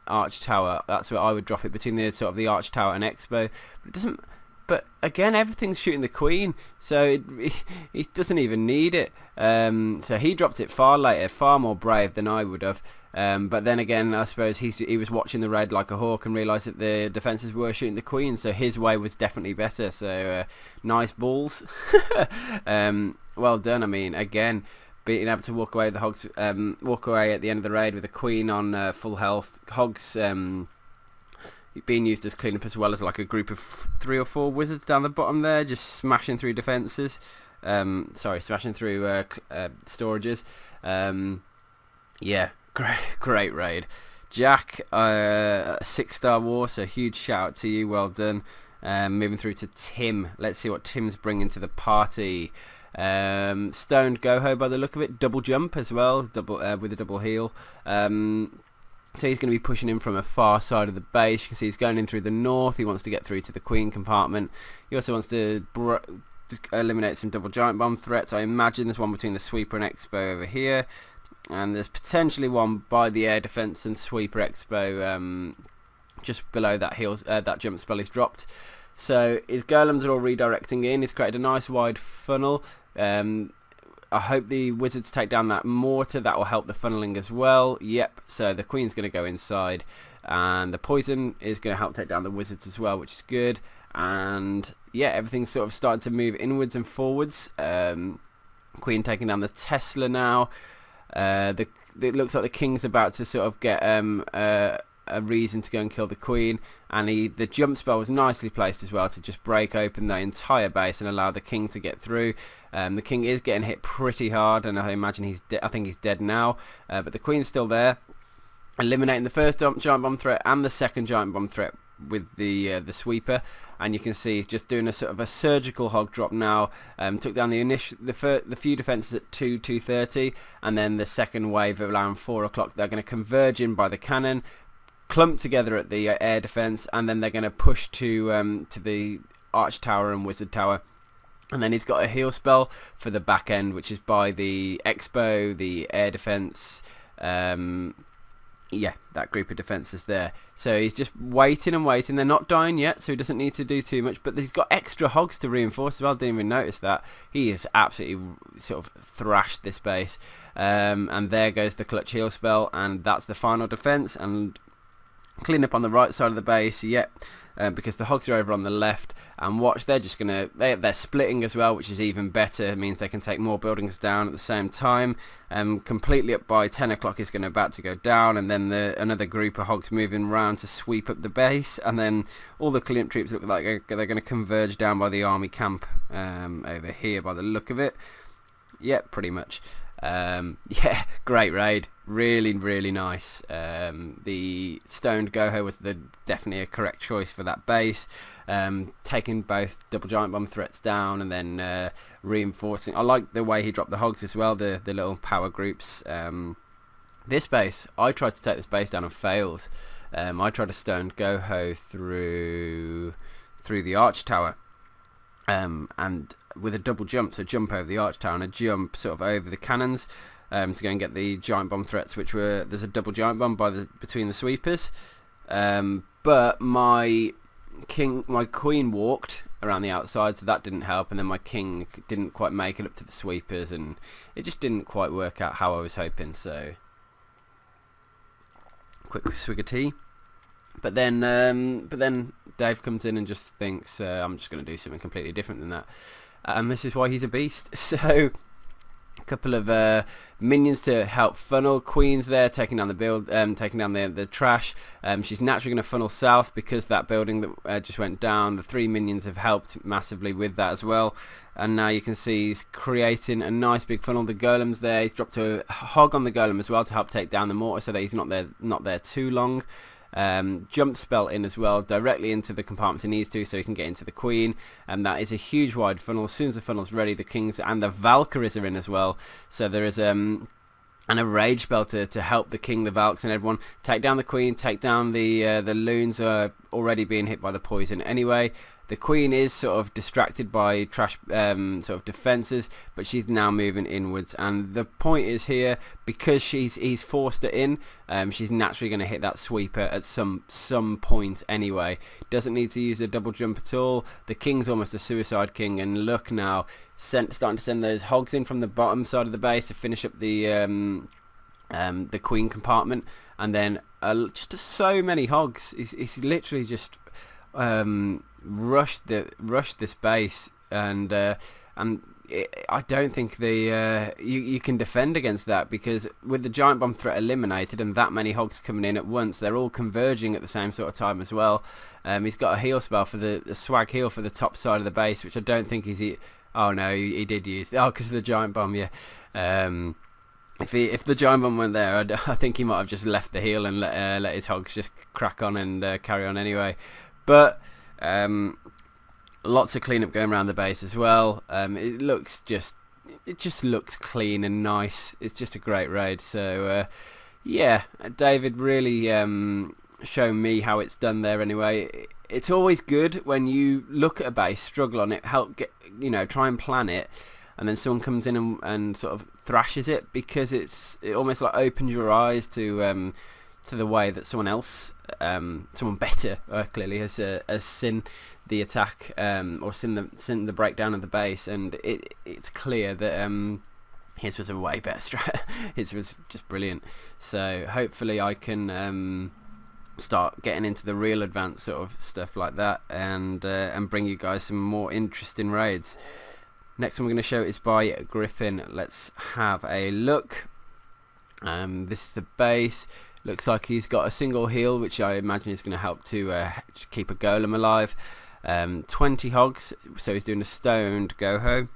arch tower. That's where I would drop it, between the sort of the arch tower and expo. But it doesn't. But again, everything's shooting the queen, so he doesn't even need it. So he dropped it far later, far more brave than I would have. But then again, I suppose he was watching the raid like a hawk and realised that the defences were shooting the queen, so his way was definitely better. So nice balls. Well done. I mean, again, being able to walk away with the hogs, walk away at the end of the raid with a queen on full health. Hogs being used as cleanup, as well as like a group of 3 or 4 wizards down the bottom there, just smashing through defences. Sorry, smashing through storages. Yeah, great raid. Jack, 6-star war, so huge shout out to you, well done. Moving through to Tim. Let's see what Tim's bringing to the party. Stoned Goho by the look of it, double jump as well, with a double heal. So he's going to be pushing in from a far side of the base. You can see he's going in through the north. He wants to get through to the queen compartment. He also wants to eliminate some double giant bomb threats. I imagine there's one between the sweeper and expo over here, and there's potentially one by the air defense and sweeper expo just below that that jump spell is dropped. So his golems are all redirecting in. He's created a nice wide funnel. I hope the wizards take down that mortar. That will help the funneling as well. Yep, so the queen's going to go inside, and the poison is going to help take down the wizards as well, which is good. And yeah, everything's sort of starting to move inwards and forwards. Queen taking down the Tesla now. It looks like the king's about to sort of get a reason to go and kill the queen, and the jump spell was nicely placed as well to just break open the entire base and allow the king to get through. The king is getting hit pretty hard, and I imagine I think he's dead now, but the queen's still there, eliminating the first giant bomb threat and the second giant bomb threat with the sweeper. And you can see he's just doing a sort of a surgical hog drop now. Took down the few defences at 2:30, and then the second wave around 4 o'clock. They're going to converge in by the cannon, clump together at the air defense, and then they're going to push to the arch tower and wizard tower. And then he's got a heal spell for the back end, which is by the expo, the air defense, Yeah, that group of defences there. So he's just waiting and waiting. They're not dying yet, so he doesn't need to do too much. But he's got extra hogs to reinforce as well. Didn't even notice that. He has absolutely sort of thrashed this base. And there goes the clutch heal spell, and that's the final defence. And clean up on the right side of the base. Yep. Because the hogs are over on the left, and watch, they're just gonna they're splitting as well, which is even better. It means they can take more buildings down at the same time. Completely up by 10 o'clock is about to go down, and then another group of hogs moving around to sweep up the base, and then all the cleanup troops look like they're going to converge down by the army camp over here by the look of it. Yep, pretty much. Yeah, great raid, really nice. The stoned Goho was definitely a correct choice for that base, taking both double giant bomb threats down and then reinforcing. I like the way he dropped the hogs as well, the little power groups. This base, I tried to take this base down and failed. I tried to stone Goho through the arch tower, and with a double jump, to jump over the arch tower and a jump sort of over the cannons, to go and get the giant bomb threats, which were, there's a double giant bomb between the sweepers, but my queen walked around the outside, so that didn't help, and then my king didn't quite make it up to the sweepers, and it just didn't quite work out how I was hoping. So quick swig of tea. But then Dave comes in and just thinks, I'm just going to do something completely different than that. And this is why he's a beast. So a couple of minions to help funnel. Queen's there taking down taking down the trash. She's naturally going to funnel south because that building that just went down. The 3 minions have helped massively with that as well. And now you can see he's creating a nice big funnel. The golem's there. He's dropped a hog on the golem as well to help take down the mortar, so that he's not there too long. Jump spell in as well, directly into the compartments he needs to, so he can get into the queen, and that is a huge wide funnel. As soon as the funnel's ready, the kings and the Valkyries are in as well, so there is a rage spell to help the king, the Valks and everyone take down the queen, take down the loons are already being hit by the poison anyway. The queen is sort of distracted by trash sort of defences, but she's now moving inwards, and the point is here, because he's forced her in, she's naturally going to hit that sweeper at some point anyway. Doesn't need to use a double jump at all. The king's almost a suicide king, and look now, starting to send those hogs in from the bottom side of the base to finish up the queen compartment, and then just so many hogs. He's literally just rushed this base, and I don't think you can defend against that, because with the giant bomb threat eliminated and that many hogs coming in at once, they're all converging at the same sort of time as well. He's got a heal spell for the swag heal for the top side of the base, which I don't think he's... Oh no, he did use... Oh, because of the giant bomb, yeah. If the giant bomb went there, I think he might have just left the heal and let his hogs just crack on and carry on anyway. But lots of cleanup going around the base as well. It just looks clean and nice. It's just a great raid. So yeah, David really shown me how it's done there anyway. It's always good when you look at a base, struggle on it, try and plan it, and then someone comes in and sort of thrashes it, because it almost like opens your eyes to the way that someone else, someone better, clearly has seen the attack, or seen the breakdown of the base, and it's clear that his was a way better strat. His was just brilliant. So hopefully I can start getting into the real advanced sort of stuff like that, and bring you guys some more interesting raids. Next one we're going to show is by Griffin. Let's have a look. This is the base. Looks like he's got a single heal, which I imagine is going to help to keep a golem alive. 20 hogs, so he's doing a stoned Goho.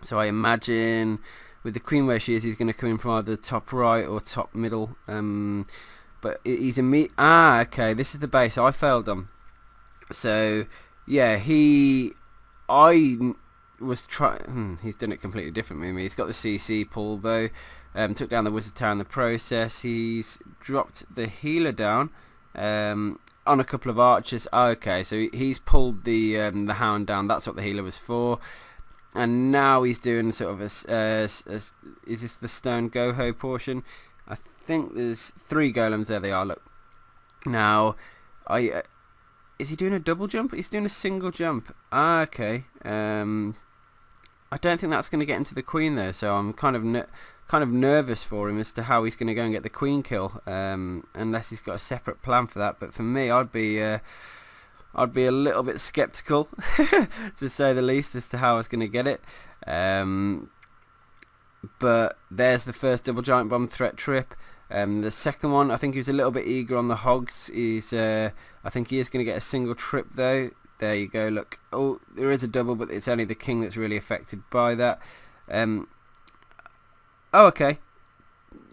So I imagine with the queen where she is, he's going to come in from either top right or top middle. But he's okay, this is the base I failed on. So yeah, I was trying... he's done it completely different with me. He's got the CC pull though. Took down the wizard tower in the process. He's dropped the healer down on a couple of archers. Okay, so he's pulled the hound down. That's what the healer was for. And now he's doing sort of is this the stone Goho portion? I think there's 3 golems. There they are. Look. Now, is he doing a double jump? He's doing a single jump. Ah, okay. I don't think that's going to get into the queen there, so I'm kind of nervous for him as to how he's going to go and get the queen kill, unless he's got a separate plan for that. But for me, I'd be a little bit sceptical, to say the least, as to how I was going to get it. But there's the first double giant bomb threat trip. The second one, I think he was a little bit eager on the hogs. I think he is going to get a single trip though. There you go, look. Oh, there is a double, but it's only the king that's really affected by that. Oh, okay.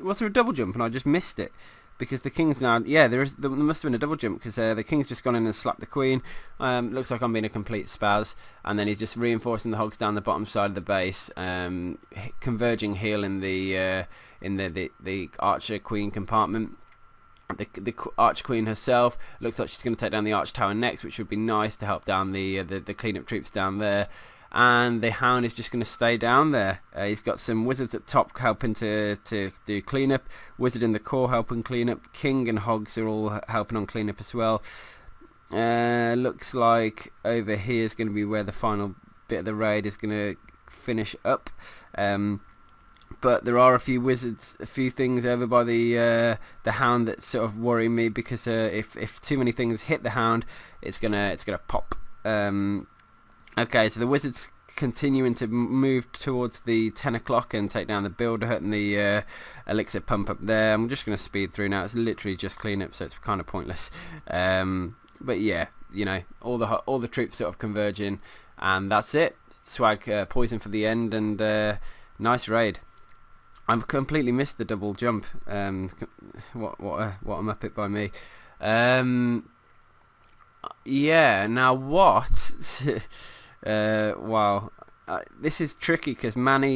Was there a double jump and I just missed it? Because the king's now... Yeah, there must have been a double jump, because the king's just gone in and slapped the queen. Looks like I'm being a complete spaz. And then he's just reinforcing the hogs down the bottom side of the base, converging heel in the archer queen compartment. The archer queen herself looks like she's going to take down the arch tower next, which would be nice to help down the cleanup troops down there. And the hound is just going to stay down there. He's got some wizards up top helping to do cleanup. Wizard in the core helping cleanup. King and hogs are all helping on cleanup as well. Looks like over here is going to be where the final bit of the raid is going to finish up. But there are a few wizards, a few things over by the hound that sort of worry me, because if too many things hit the hound, it's gonna pop. Okay, so the wizards continuing to move towards the 10 o'clock and take down the builder hut and the elixir pump up there. I'm just gonna speed through now. It's literally just cleanup, so it's kind of pointless. But yeah, you know, all the troops sort of converging, and that's it. Swag poison for the end, and nice raid. I've completely missed the double jump. What a muppet by me. Yeah. Now what? Wow. This is tricky because Mang,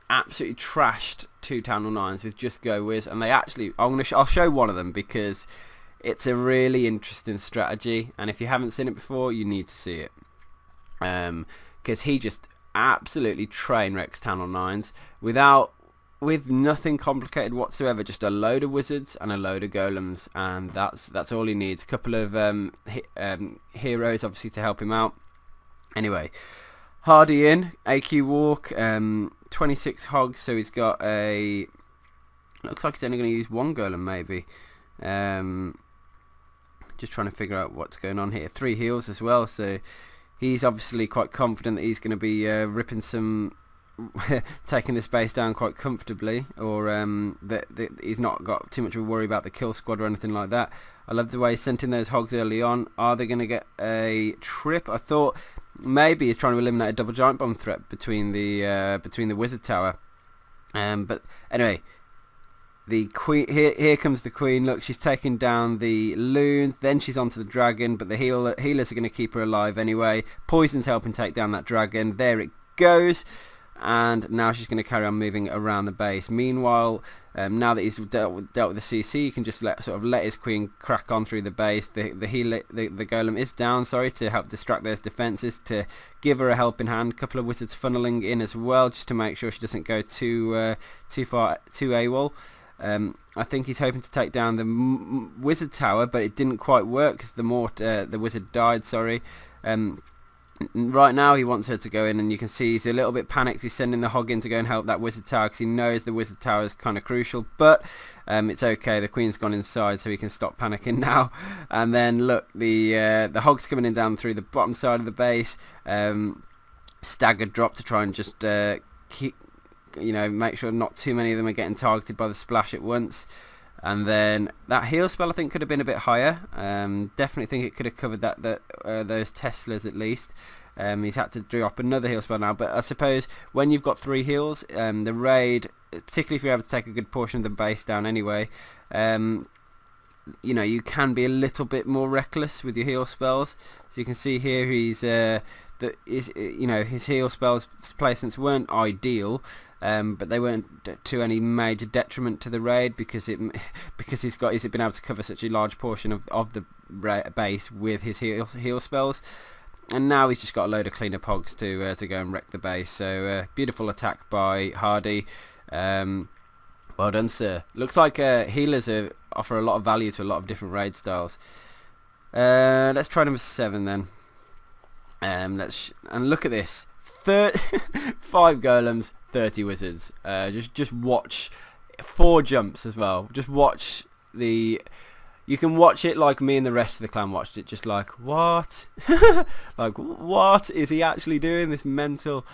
absolutely trashed 2 Town 9s with Just Go Wiz, and they actually, I'll show one of them because it's a really interesting strategy, and if you haven't seen it before, you need to see it. Because he just absolutely train wrecks Town 9s with nothing complicated whatsoever, just a load of wizards and a load of golems, and that's all he needs. A couple of heroes obviously to help him out. Anyway, Hardy in, AQ walk, 26 hogs, so he's got looks like he's only going to use 1 golem maybe. Just trying to figure out what's going on here. 3 heals as well, so he's obviously quite confident that he's going to be ripping some... taking this base down quite comfortably, or that he's not got too much of a worry about the kill squad or anything like that. I love the way he sent in those hogs early on. Are they going to get a trip? I thought maybe he's trying to eliminate a double giant bomb threat between the wizard tower. But anyway, the queen, here comes the queen. Look, she's taking down the loons, then she's onto the dragon, but the healers are going to keep her alive anyway. Poison's helping take down that dragon. There it goes. And now she's going to carry on moving around the base. Meanwhile, now that he's dealt with the CC, he can just let his queen crack on through the base. The golem is down, to help distract those defences, to give her a helping hand. A couple of wizards funneling in as well, just to make sure she doesn't go too far, too AWOL. I think he's hoping to take down the wizard tower, but it didn't quite work because the wizard died. Right now he wants her to go in, and you can see he's a little bit panicked. He's sending the hog in to go and help that wizard tower because he knows the wizard tower is kind of crucial, but it's okay. The queen's gone inside, so he can stop panicking now. And then look, the hog's coming in down through the bottom side of the base. Staggered drop to try and just keep, make sure not too many of them are getting targeted by the splash at once. And then that heal spell I think could have been a bit higher. Definitely think it could have covered those Teslas at least. He's had to drop another heal spell now, but I suppose when you've got 3 heals, the raid, particularly if you're able to take a good portion of the base down anyway, you can be a little bit more reckless with your heal spells. So you can see here he's his heal spells placements weren't ideal. But they weren't to any major detriment to the raid because he's been able to cover such a large portion of the base with his heal spells. And now he's just got a load of cleanup hogs to go and wreck the base. So beautiful attack by Hardy. Well done, sir. Looks like healers offer a lot of value to a lot of different raid styles. Let's try number 7 then. And look at this. 5 golems, 30 wizards. Just watch 4 jumps as well. Just watch the. You can watch it like me and the rest of the clan watched it. Just like, what? Like, what is he actually doing? This mental.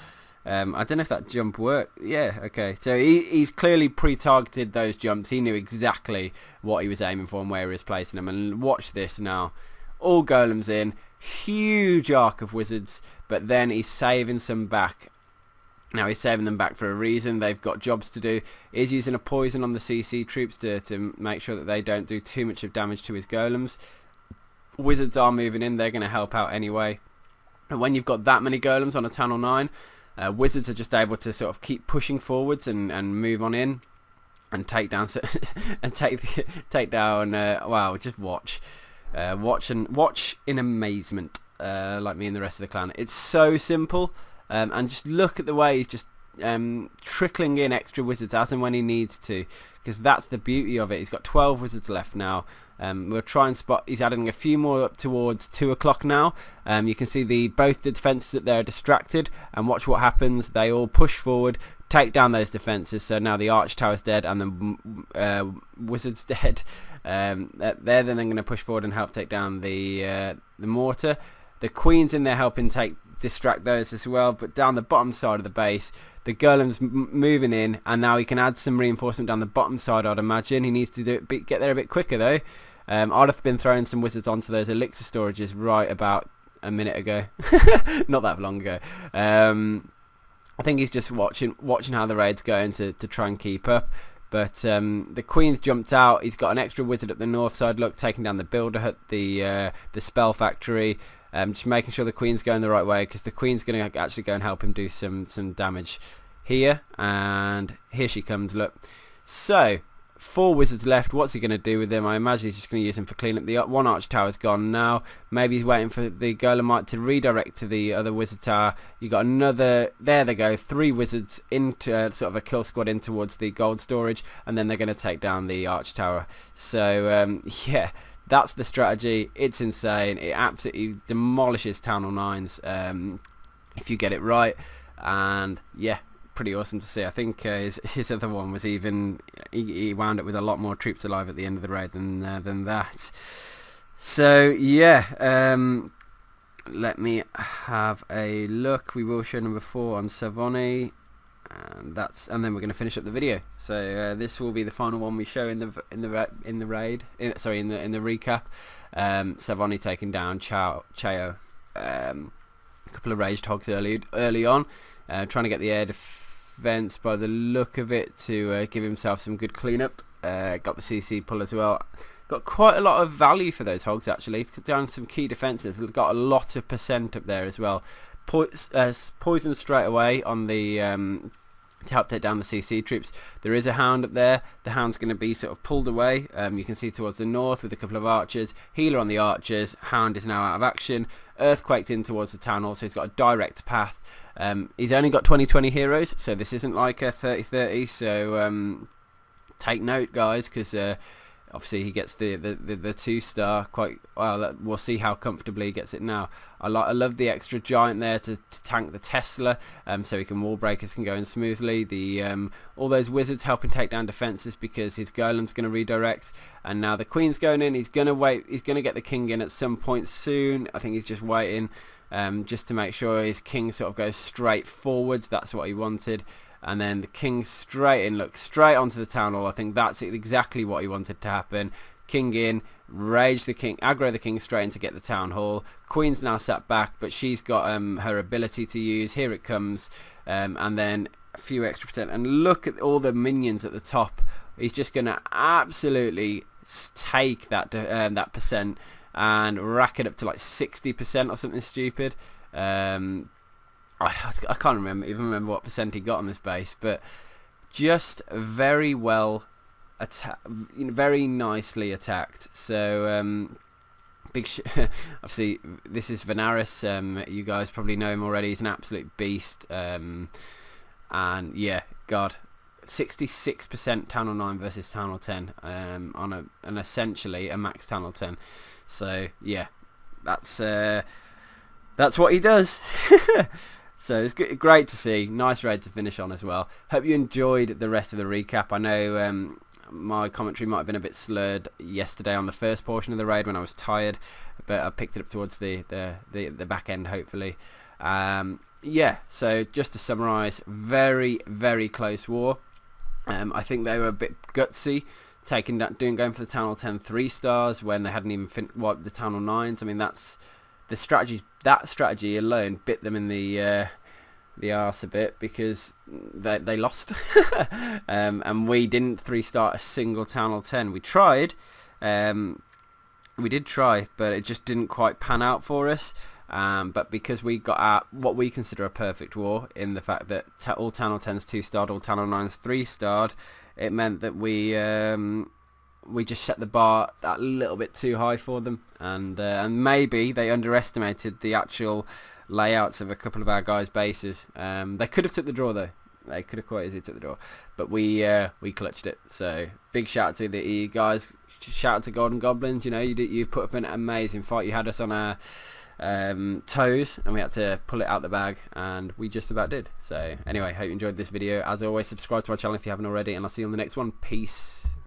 I don't know if that jump worked. Yeah, okay. So he's clearly pre-targeted those jumps. He knew exactly what he was aiming for and where he was placing them. And watch this now. All golems in. Huge arc of wizards. But then he's saving some back. Now he's saving them back for a reason. They've got jobs to do. He's using a poison on the CC troops to make sure that they don't do too much of damage to his golems. Wizards are moving in. They're going to help out anyway. And when you've got that many golems on a Channel 9... wizards are just able to sort of keep pushing forwards and move on in and take down and take down. Wow, just watch in amazement, like me and the rest of the clan. It's so simple, and just look at the way he's just trickling in extra wizards as and when he needs to, because that's the beauty of it. He's got 12 wizards left now. We'll try and spot. He's adding a few more up towards 2 o'clock now. You can see both the defences up there are distracted, and watch what happens. They all push forward, take down those defences. So now the arch tower's dead and the wizard's dead. They're then going to push forward and help take down the mortar. The queen's in there helping distract those as well. But down the bottom side of the base, the golem's moving in, and now he can add some reinforcement down the bottom side. I'd imagine he needs to get there a bit quicker though. I'd have been throwing some wizards onto those elixir storages right about a minute ago. Not that long ago. I think he's just watching how the raid's going to try and keep up. But the queen's jumped out. He's got an extra wizard at the north side. Look, taking down the builder hut, the spell factory. Just making sure the queen's going the right way, because the queen's going to actually go and help him do some damage here. And here she comes. Look. So 4 wizards left. What's he going to do with them? I imagine he's just going to use them for cleanup. The one arch tower's gone now. Maybe he's waiting for the golemite to redirect to the other wizard tower. You got another. There they go. 3 wizards into sort of a kill squad in towards the gold storage, and then they're going to take down the arch tower. So yeah, that's the strategy. It's insane. It absolutely demolishes Town Hall 9s if you get it right. And yeah, pretty awesome to see. I think his other one was even he wound up with a lot more troops alive at the end of the raid than that. So yeah, let me have a look. We will show number 4 on Savoni, and then we're going to finish up the video. So this will be the final one we show in the recap. Savoni taking down Chao. A couple of raged hogs early on, trying to get the air defense by the look of it to give himself some good cleanup. Got the CC pull as well. Got quite a lot of value for those hogs actually. He's down some key defences. Got a lot of percent up there as well. Poison straight away on the to help take down the CC troops. There is a hound up there. The hound's going to be sort of pulled away. You can see towards the north with a couple of archers. Healer on the archers. Hound is now out of action. Earthquaked in towards the town hall, so he's got a direct path. He's only got 20/20 heroes, so this isn't like a 30/30. So take note, guys, because obviously he gets the 2-star quite well. We'll see how comfortably he gets it now. I love the extra giant there to tank the Tesla, so he can wall breakers can go in smoothly. The all those wizards helping take down defenses because his golem's going to redirect, and now the queen's going in. He's going to wait. He's going to get the king in at some point soon. I think he's just waiting just to make sure his king sort of goes straight forwards. That's what he wanted. And then the king straight in, look, straight onto the town hall. I think that's exactly what he wanted to happen. King in, rage the king, aggro the king straight in to get the town hall. Queen's now sat back, but she's got her ability to use. Here it comes, and then a few extra percent. And look at all the minions at the top. He's just going to absolutely take that that percent and rack it up to like 60% or something stupid. I can't even remember what percent he got on this base, but just very well very nicely attacked. So Obviously this is Venaris. You guys probably know him already. He's an absolute beast. And yeah, God, 66% Town Hall 9 versus Town Hall 10 on an essentially a max Town Hall 10. So yeah, that's what he does. So it's great to see. Nice raid to finish on as well. Hope you enjoyed the rest of the recap. I know my commentary might have been a bit slurred yesterday on the first portion of the raid when I was tired, but I picked it up towards the back end, hopefully. Yeah, so just to summarise, very, very close war. I think they were a bit gutsy, going for the Town Hall 10 3-stars when they hadn't even wiped the Town Hall 9s. I mean, that's the strategy. That strategy alone bit them in the arse a bit, because they lost. And we didn't 3-star a single Town Hall 10. We tried. We did try, but it just didn't quite pan out for us. But because we got at what we consider a perfect war, in the fact that all Town Hall 10s 2-starred, all Town Hall 9s 3-starred, it meant that we just set the bar a little bit too high for them, and maybe they underestimated the actual layouts of a couple of our guys' bases. They could have took the draw though. They could have quite easily took the draw, but we clutched it. So big shout out to the EU guys. Shout out to Golden Goblins. You know, you put up an amazing fight. You had us on our toes, and we had to pull it out the bag, and we just about did. So anyway, hope you enjoyed this video. As always, subscribe to our channel if you haven't already, and I'll see you on the next one. Peace.